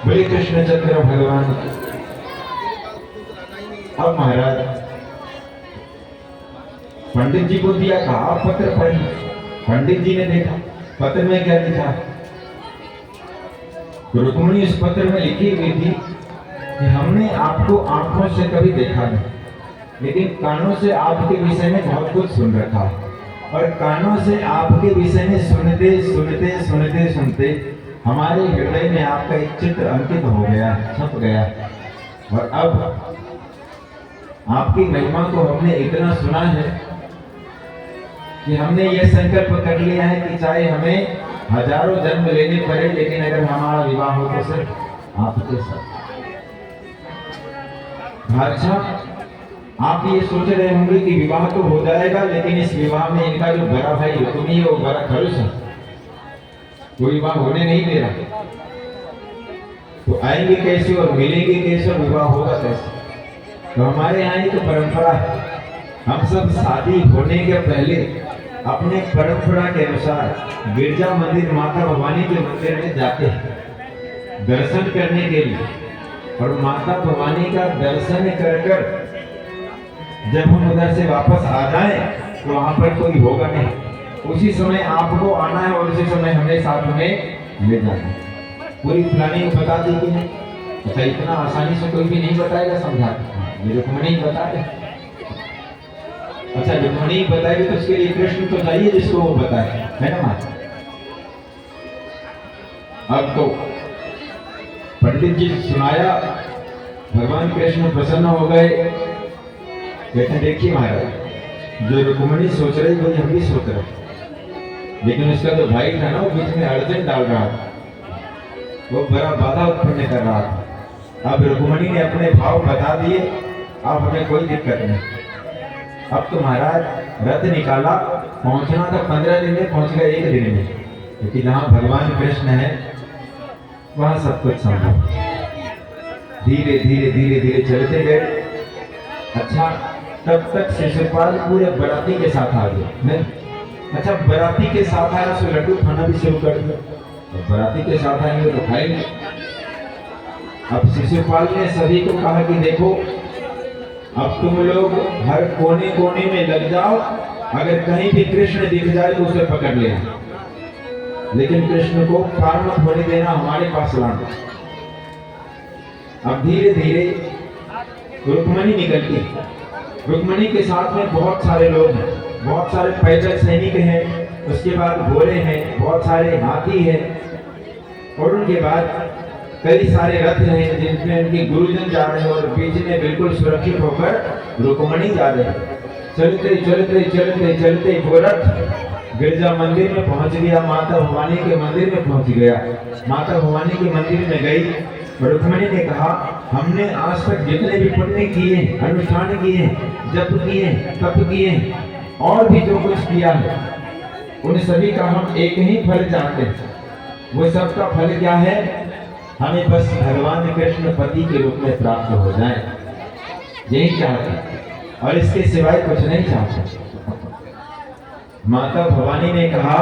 बोले कृष्णचंद्र भगवान। अब महाराज पंडित जी को दिया, कहा पत्र पढ़िए। पंडित जी ने देखा पत्र में क्या लिखा। रुक्मिणी इस पत्र में लिखी हुई थी कि हमने आपको आंखों से कभी देखा नहीं, लेकिन कानों से आपके विषय में बहुत कुछ सुन रखा है, और कानों से आपके विषय में सुनते सुनते सुनते सुनते हमारे हृदय में आपका एक चित्र अंकित हो गया, छप गया। और अब आपकी महिमा को हमने इतना सुना है कि हमने यह संकल्प कर लिया है कि चाहे हमें हजारों जन्म लेने पड़े, लेकिन अगर हमारा विवाह हो तो सिर्फ आपके साथ। अच्छा, आप ये सोच रहे होंगे कि विवाह तो हो जाएगा, लेकिन इस विवाह में इनका जो बड़ा भाई रुक्मी है वो बड़ा खड़ूस है, वो विवाह होने नहीं दे रहा। तो आएंगे कैसे और मिलेंगे कैसे और विवाह होगा कैसे? तो हमारे यहाँ एक परंपरा है, हम सब शादी होने के पहले अपने परंपरा के अनुसार गिरजा मंदिर माता भवानी के मंदिर में जाते हैं दर्शन करने के लिए। और माता भवानी का दर्शन कर कर जब हम उधर से वापस आ जाएं तो वहां पर कोई होगा नहीं, उसी समय आपको आना है और उसी समय हमें साथ में ले जाना है। पूरी प्लानिंग बता दी कि नहीं? अच्छा, इतना आसानी से कोई भी नहीं बताएगा, समझा ये रुक्मिणी बताए। अच्छा, रुक्मिणी बताएगी तो उसके लिए कृष्ण तो चाहिए जिसको वो बताए, है ना माता? अब तो पंडित जी सुनाया, भगवान कृष्ण प्रसन्न हो गए। कहते देखिए महाराज, जो रुक्मिणी सोच रही वही हम भी सोच रहे, लेकिन उसका जो भाई था ना वो बीच में अड़चन डाल रहा था, वो बड़ा बाधा उत्पन्न कर रहा था। अब रुक्मिणी ने अपने भाव बता दिए, अब हमें कोई दिक्कत नहीं। अब तो महाराज रथ निकाला, पहुंचना था 15 दिन में, पहुंच गए 1 दिन में, क्योंकि जहां भगवान कृष्ण है वहां सब कुछ संभव। धीरे धीरे धीरे धीरे चलते गए। अच्छा, तब तक शिशुपाल पूरे बराती के साथ आ गए नहीं? अच्छा, बराती के साथ आया तो लड्डू खाना भी शुरू कर दिया, तो बराती के साथ आएंगे तो खाएंगे। अब शिशुपाल ने सभी को कहा कि देखो, अब तुम लोग हर कोने कोने में लग जाओ, अगर कहीं भी कृष्ण दिख जाए तो उसे पकड़ लेना, लेकिन कृष्ण को पार मत होने देना, हमारे पास लाना। अब धीरे धीरे रुक्मिणी निकलती, रुक्मिणी के साथ में बहुत सारे लोग हैं, बहुत सारे पैदल सैनिक हैं, उसके बाद घोड़े हैं, बहुत सारे हाथी हैं, और उनके बाद कई सारे रथ हैं जिनमें उनके गुरुजन जा रहे हैं, और बीच में बिल्कुल सुरक्षित होकर रुक्मिणी जा रहे हैं। चलते चलते चलते चलते वो रथ गिरजा मंदिर में पहुंच गया, माता भवानी के मंदिर में पहुंच गया। माता भवानी के मंदिर में गई, रुक्मिणी ने कहा हमने आज तक जितने भी पुण्य किए, अनुष्ठान किए, जप किए, तप किए, और भी जो कुछ किया है, उन सभी का हम एक ही फल चाहते हैं। वो सब का फल क्या है? हमें बस भगवान कृष्ण पति के रूप में प्राप्त हो जाए, यही चाहते हैं, और इसके सिवाय कुछ नहीं चाहते। माता भवानी ने कहा,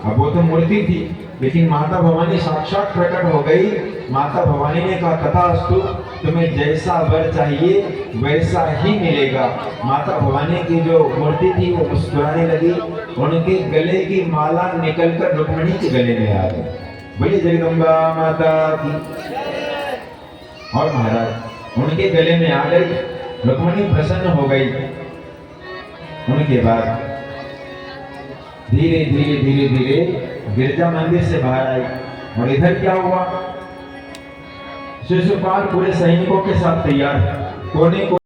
अब वो तो मूर्ति थी, लेकिन माता भवानी साक्षात प्रकट हो गई। माता भवानी ने कहा तथास्तु, तुम्हें जैसा वर चाहिए वैसा ही मिलेगा। माता भवानी की जो मूर्ति थी वो मुस्कुराने लगी, उनके गले की माला निकलकर रुक्मिणी के गले में आ गई। बोलिए जगदम्बा माता की। और महाराज उनके गले में आ गई, रुक्मिणी प्रसन्न हो गई। उनके बाद धीरे धीरे धीरे धीरे गिरजा मंदिर से बाहर आई, और इधर क्या हुआ? शिशुपाल पूरे सैनिकों के साथ तैयार, कोने को